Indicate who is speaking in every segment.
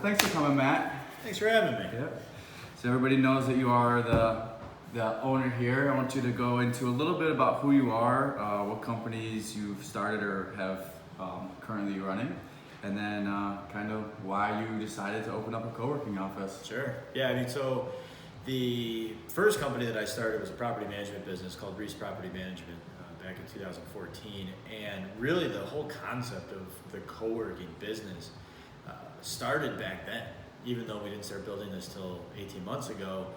Speaker 1: Thanks for coming, Matt.
Speaker 2: Thanks for having me.
Speaker 1: Yep. So everybody knows that you are the owner here. I want you to go into a little bit about who you are, what companies you've started or have currently running, and then kind of why you decided to open up a co-working office.
Speaker 2: Sure. Yeah, so the first company that I started was a property management business called Maurice Property Management back in 2014. And really the whole concept of the co-working business started back then, even though we didn't start building this till 18 months ago.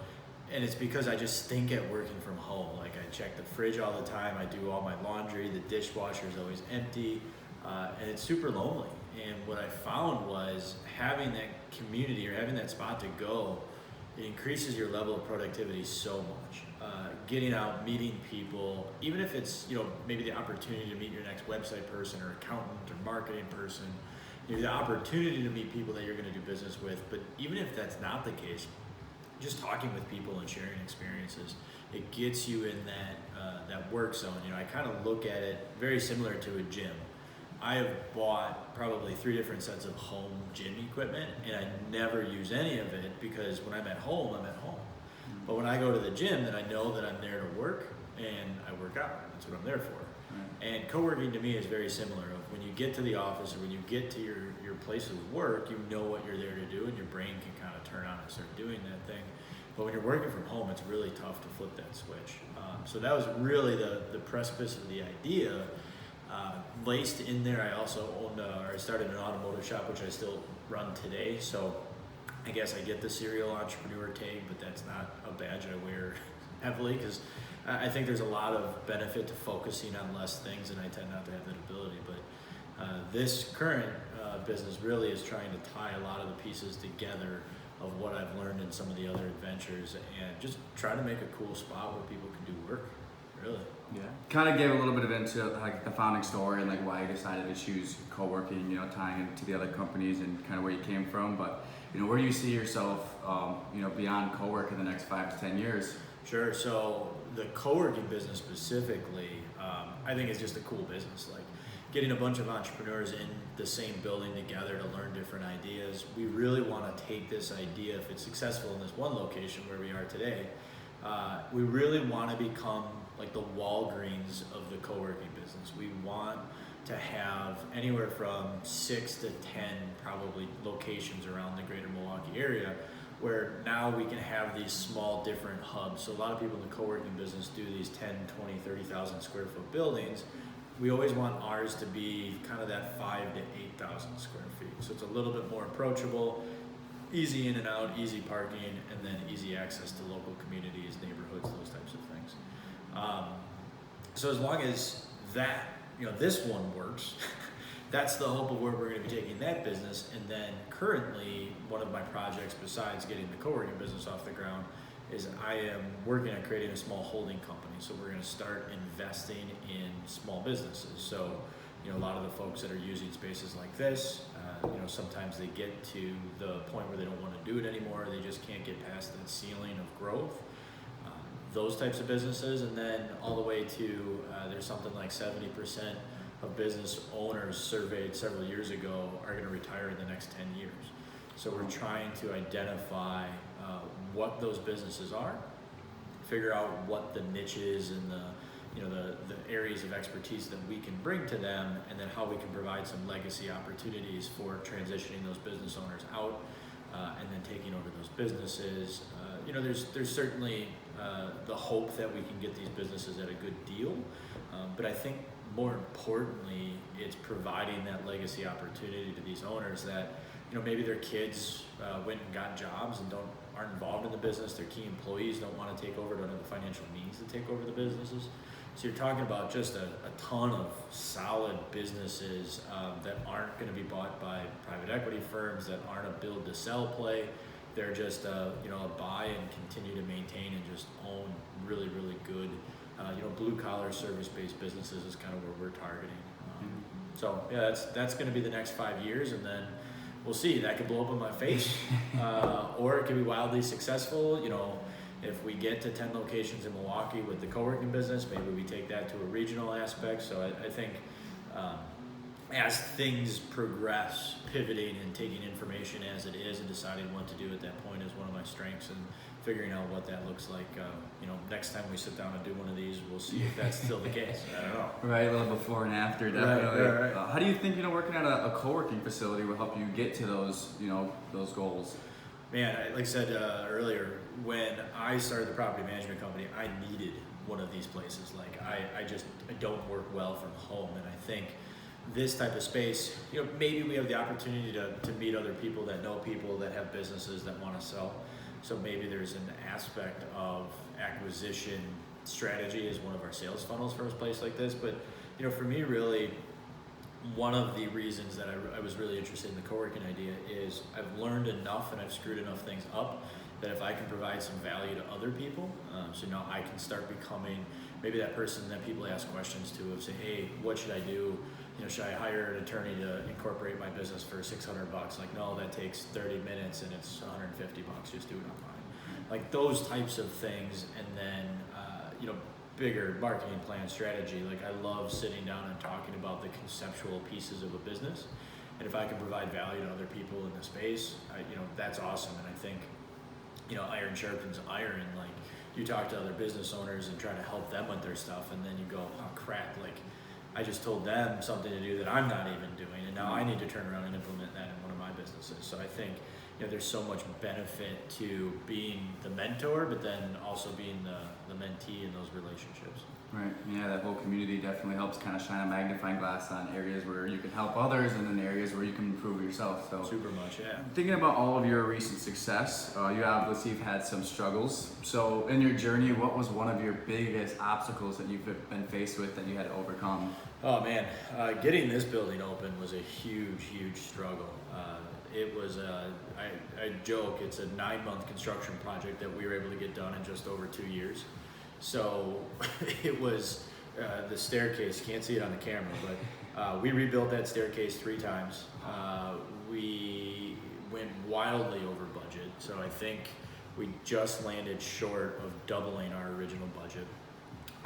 Speaker 2: And it's because I just stink at working from home. Like, I check the fridge all the time, I do all my laundry, the dishwasher is always empty, and it's super lonely. And what I found was having that community or having that spot to go, it increases your level of productivity so much. Getting out, meeting people, even if it's, maybe the opportunity to meet your next website person or accountant or marketing person, the opportunity to meet people that you're going to do business with. But even if that's not the case, just talking with people and sharing experiences, it gets you in that work zone. I kind of look at it very similar to a gym. I have bought probably 3 different sets of home gym equipment, and I never use any of it because when I'm at home, I'm at home. But when I go to the gym, then I know that I'm there to work and I work out. That's what I'm there for. And co-working to me is very similar. When you get to the office or when you get to your place of work, you know what you're there to do, and your brain can kind of turn on and start doing that thing. But when you're working from home, it's really tough to flip that switch. So that was really the precipice of the idea. Laced in there, I also I started an automotive shop, which I still run today. So I guess I get the serial entrepreneur tag, but that's not a badge I wear heavily because I think there's a lot of benefit to focusing on less things, and I tend not to have that ability. But this current business really is trying to tie a lot of the pieces together of what I've learned in some of the other adventures and just try to make a cool spot where people can do work, really.
Speaker 1: Yeah. Kind of gave a little bit of into like the founding story and like why you decided to choose co-working, tying into the other companies and kind of where you came from. But, where do you see yourself, beyond co-work in the next 5 to 10 years?
Speaker 2: Sure. So the co-working business specifically, I think is just a cool business. Like getting a bunch of entrepreneurs in the same building together to learn different ideas. We really want to take this idea, if it's successful in this one location where we are today, we really want to become like the Walgreens of the co-working business. We want to have anywhere from 6 to 10 probably locations around the greater Milwaukee area, where now we can have these small different hubs. So a lot of people in the co-working business do these 10, 20, 30,000 square foot buildings. We always want ours to be kind of that 5 to 8,000 square feet. So it's a little bit more approachable, easy in and out, easy parking, and then easy access to local communities, neighborhoods, those types of things. So as long as that, this one works, that's the hope of where we're going to be taking that business. And then currently, one of my projects besides getting the co-working business off the ground is I am working on creating a small holding company. So we're going to start investing in small businesses. So, a lot of the folks that are using spaces like this, sometimes they get to the point where they don't want to do it anymore. They just can't get past that ceiling of growth. Those types of businesses, and then all the way to there's something like 70% of business owners surveyed several years ago are going to retire in the next 10 years. So we're trying to identify what those businesses are, figure out what the niches and the areas of expertise that we can bring to them, and then how we can provide some legacy opportunities for transitioning those business owners out and then taking over those businesses. There's certainly the hope that we can get these businesses at a good deal, but I think more importantly, it's providing that legacy opportunity to these owners that, maybe their kids went and got jobs and aren't involved in the business. Their key employees don't want to take over, don't have the financial means to take over the businesses. So you're talking about just a ton of solid businesses that aren't going to be bought by private equity firms, that aren't a build to sell play. They're just a buy and continue to maintain and just own really, really good, blue collar service based businesses is kind of where we're targeting. So yeah, that's going to be the next 5 years, and then we'll see. That could blow up in my face, or it could be wildly successful. If we get to 10 locations in Milwaukee with the co-working business, maybe we take that to a regional aspect. So I think as things progress, pivoting and taking information as it is and deciding what to do at that point is one of my strengths, and figuring out what that looks like. Next time we sit down and do one of these, we'll see if that's still the case. I don't know.
Speaker 1: Right, a little before and after, definitely.
Speaker 2: Right.
Speaker 1: How do you think working at a co-working facility will help you get to those those goals?
Speaker 2: Man, like I said earlier, when I started the property management company, I needed one of these places. Like I don't work well from home, and I think this type of space, maybe we have the opportunity to meet other people that know people that have businesses that want to sell. So maybe there's an aspect of acquisition strategy as one of our sales funnels for a place like this. But for me, really, one of the reasons that I was really interested in the co-working idea is I've learned enough and I've screwed enough things up that if I can provide some value to other people, so now I can start becoming maybe that person that people ask questions to of say, hey, what should I do? Should I hire an attorney to incorporate my business for $600? Like, no, that takes 30 minutes and it's $150. Just do it online. Like those types of things, and then bigger marketing plan strategy. Like I love sitting down and talking about the conceptual pieces of a business, and if I can provide value to other people in the space, that's awesome. And I think iron sharpens iron. Like you talk to other business owners and try to help them with their stuff, and then you go, oh crap, like I just told them something to do that I'm not even doing, and now I need to turn around and implement that in one of my businesses. So I think there's so much benefit to being the mentor, but then also being the mentee in those relationships.
Speaker 1: Right. Yeah, that whole community definitely helps kind of shine a magnifying glass on areas where you can help others, and then areas where you can improve yourself. So
Speaker 2: super much, yeah.
Speaker 1: Thinking about all of your recent success, you obviously have had some struggles. So in your journey, what was one of your biggest obstacles that you've been faced with that you had to overcome?
Speaker 2: Oh man, getting this building open was a huge struggle. It was, I joke, it's a 9-month construction project that we were able to get done in just over 2 years. So it was the staircase, can't see it on the camera, but we rebuilt that staircase 3 times. We went wildly over budget. So I think we just landed short of doubling our original budget.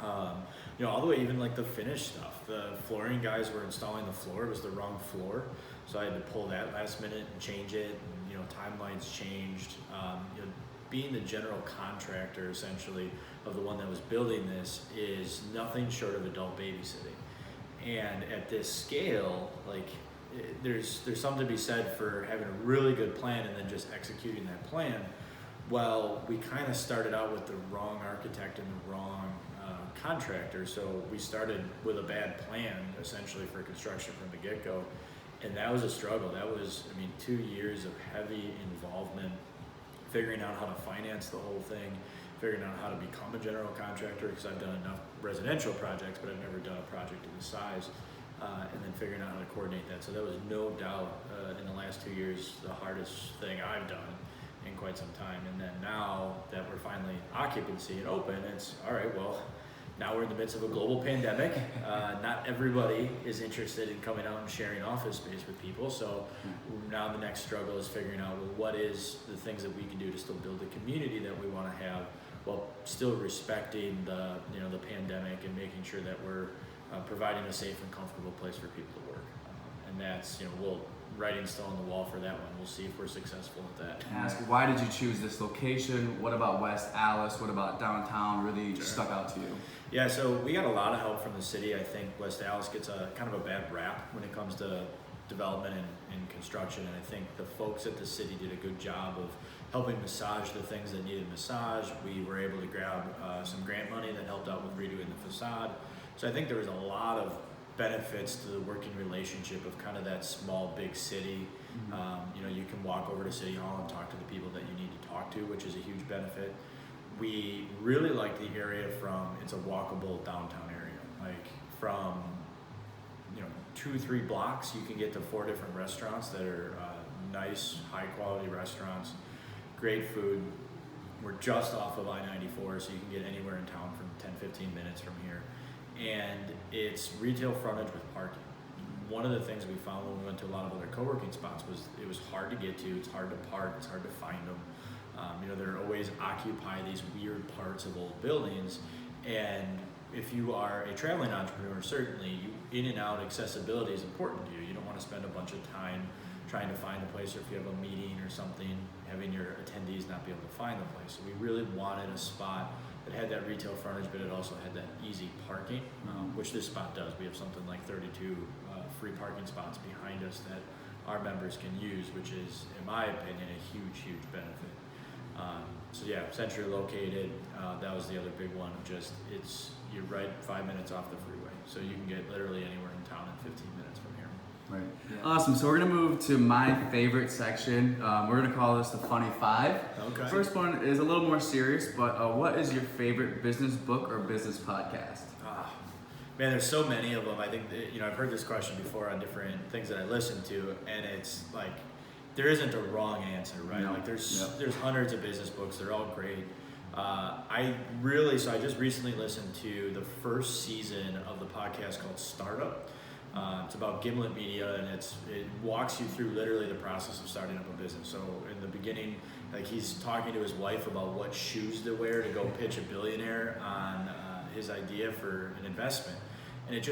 Speaker 2: All the way even like the finish stuff. The flooring guys were installing the floor, it was the wrong floor. So I had to pull that last minute and change it, and timelines changed. Being the general contractor essentially of the one that was building this is nothing short of adult babysitting. And at this scale, there's something to be said for having a really good plan and then just executing that plan. Well, we kind of started out with the wrong architect and the wrong contractor, so we started with a bad plan essentially for construction from the get-go, and that was a struggle. That was, 2 years of heavy involvement, figuring out how to finance the whole thing, figuring out how to become a general contractor, because I've done enough residential projects, but I've never done a project of this size, and then figuring out how to coordinate that. So that was no doubt in the last 2 years the hardest thing I've done in quite some time. And then now that we're finally occupancy and open, it's all right, well, now we're in the midst of a global pandemic. Not everybody is interested in coming out and sharing office space with people. So now the next struggle is figuring out, well, what is the things that we can do to still build the community that we want to have, while still respecting the pandemic and making sure that we're providing a safe and comfortable place for people to work. And that's, we'll writing still on the wall for that one. We'll see if we're successful at that.
Speaker 1: Ask, why did you choose this location? What about West Allis? What about downtown really stuck out to you?
Speaker 2: Yeah, so we got a lot of help from the city. I think West Allis gets a kind of a bad rap when it comes to development and construction, and I think the folks at the city did a good job of helping massage the things that needed massage. We were able to grab some grant money that helped out with redoing the facade. So I think there was a lot of benefits to the working relationship of kind of that small big city. You can walk over to City Hall and talk to the people that you need to talk to, which is a huge benefit. We really like the area it's a walkable downtown area. Like from 2-3 blocks, you can get to 4 different restaurants that are nice, high quality restaurants, great food. We're just off of I-94, so you can get anywhere in town from 10-15 minutes from here. And it's retail frontage with parking. One of the things we found when we went to a lot of other co-working spots was it was hard to get to, it's hard to park, it's hard to find them. They're always occupy these weird parts of old buildings, and if you are a traveling entrepreneur, certainly in and out accessibility is important to you. You don't want to spend a bunch of time trying to find a place, or if you have a meeting or something, having your attendees not be able to find the place. So we really wanted a spot that had that retail frontage, but it also had that easy parking, which this spot does. We have something like 32 free parking spots behind us that our members can use, which is, in my opinion, a huge benefit. So yeah, centrally located. That was the other big one. Just you're right 5 minutes off the freeway, so you can get literally anywhere in town in 15 minutes from here.
Speaker 1: Right.
Speaker 2: Yeah.
Speaker 1: Awesome. So we're gonna move to my favorite section. We're gonna call this the Funny Five.
Speaker 2: Okay.
Speaker 1: First one is a little more serious, but what is your favorite business book or business podcast?
Speaker 2: Man, there's so many of them. I think that, I've heard this question before on different things that I listen to, and it's like there isn't a wrong answer, right?
Speaker 1: No.
Speaker 2: Like there's hundreds of business books. They're all great. So I just recently listened to the first season of the podcast called Startup. It's about Gimlet Media, and it walks you through literally the process of starting up a business. So in the beginning, like he's talking to his wife about what shoes to wear to go pitch a billionaire on his idea for an investment. And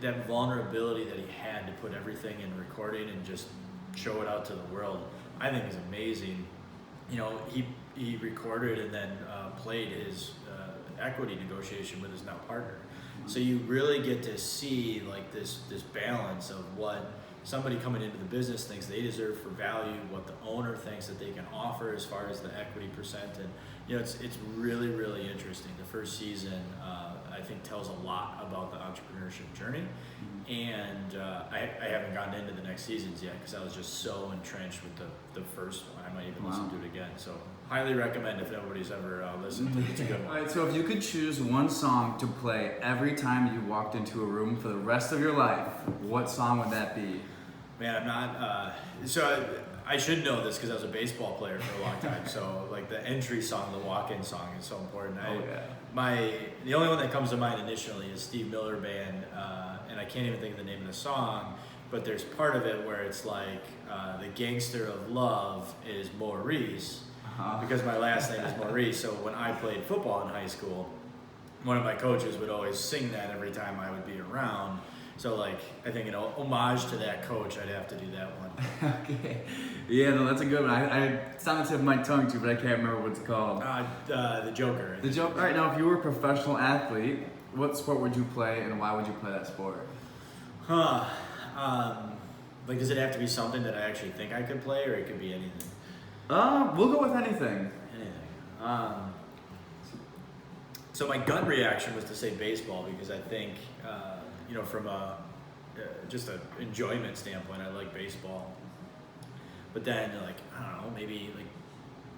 Speaker 2: that vulnerability that he had to put everything in recording and just show it out to the world, I think is amazing. He recorded and then played his equity negotiation with his now partner. So you really get to see like this balance of what somebody coming into the business thinks they deserve for value, what the owner thinks that they can offer as far as the equity percent, and it's really interesting. The first season I think tells a lot about the entrepreneurship journey, and I haven't gotten into the next seasons yet because I was just so entrenched with the first one. I might even listen to it again. So highly recommend if nobody's ever listened to it. It's a good one.
Speaker 1: All right, so if you could choose one song to play every time you walked into a room for the rest of your life, what song would that be?
Speaker 2: Man, I'm not. I should know this because I was a baseball player for a long time. So like the entry song, the walk-in song is so important. The only one that comes to mind initially is Steve Miller Band, and I can't even think of the name of the song, but there's part of it where it's like the gangster of love is Maurice, because my last name is Maurice. So when I played football in high school, one of my coaches would always sing that every time I would be around. So like, I think in homage to that coach, I'd have to do that one.
Speaker 1: Okay. Yeah, no, that's a good one. It's on the tip of my tongue too, but I can't remember what it's called.
Speaker 2: The Joker.
Speaker 1: The Joker. All right, now if you were a professional athlete, what sport would you play and why would you play that sport?
Speaker 2: Like, does it have to be something that I actually think I could play, or it could be anything?
Speaker 1: We'll go with anything.
Speaker 2: Anything. So my gut reaction was to say baseball because I think, from just an enjoyment standpoint, I like baseball. But then, like, I don't know, maybe like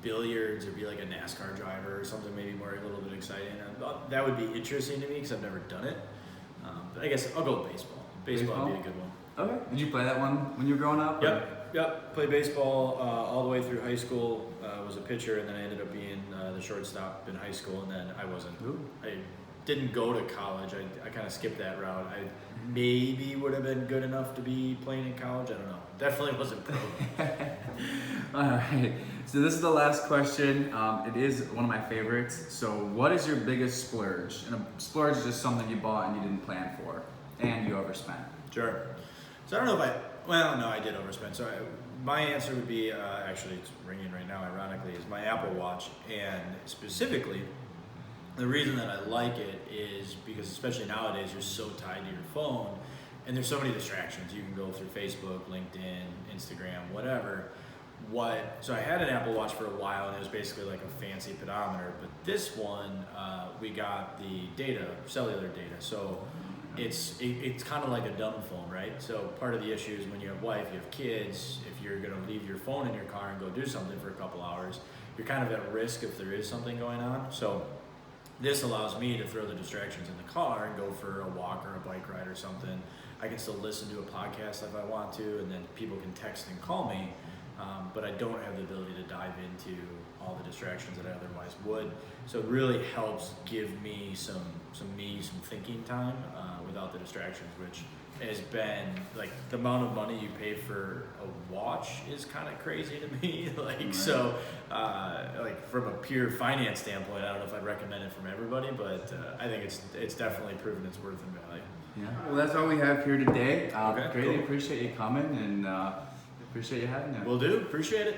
Speaker 2: billiards or be like a NASCAR driver or something, maybe more a little bit exciting. That would be interesting to me because I've never done it. But I guess I'll go with baseball. Baseball would be a good one.
Speaker 1: Okay. Did you play that one when you were growing up?
Speaker 2: Yep. Played baseball all the way through high school. Was a pitcher, and then I ended up being the shortstop in high school, and then I wasn't. I didn't go to college. I kind of skipped that route. I maybe would have been good enough to be playing in college. I don't know. Definitely wasn't pro.
Speaker 1: All right. So this is the last question. It is one of my favorites. So what is your biggest splurge? And a splurge is just something you bought and you didn't plan for and you overspent.
Speaker 2: Sure. So I don't know if I did overspend. So my answer would be, actually it's ringing right now, ironically, is my Apple Watch. And specifically, the reason that I like it is because especially nowadays, you're so tied to your phone and there's so many distractions. You can go through Facebook, LinkedIn, Instagram, whatever. So I had an Apple Watch for a while and it was basically like a fancy pedometer, but this one, we got the data, cellular data. So it's kind of like a dumb phone, right? So part of the issue is when you have wife, you have kids, if you're gonna leave your phone in your car and go do something for a couple hours, you're kind of at risk if there is something going on. So this allows me to throw the distractions in the car and go for a walk or a bike ride or something. I can still listen to a podcast if I want to, and then people can text and call me. but I don't have the ability to dive into all the distractions that I otherwise would. So it really helps give me some thinking time without the distractions, which has been like the amount of money you pay for a watch is kind of crazy to me. Like, right. So, like from a pure finance standpoint, I don't know if I'd recommend it from everybody, but I think it's definitely proven its worth and value.
Speaker 1: Yeah. Well, that's all we have here today.
Speaker 2: Okay,
Speaker 1: Greatly
Speaker 2: cool.
Speaker 1: appreciate you coming and appreciate you having us.
Speaker 2: Will do. Appreciate it.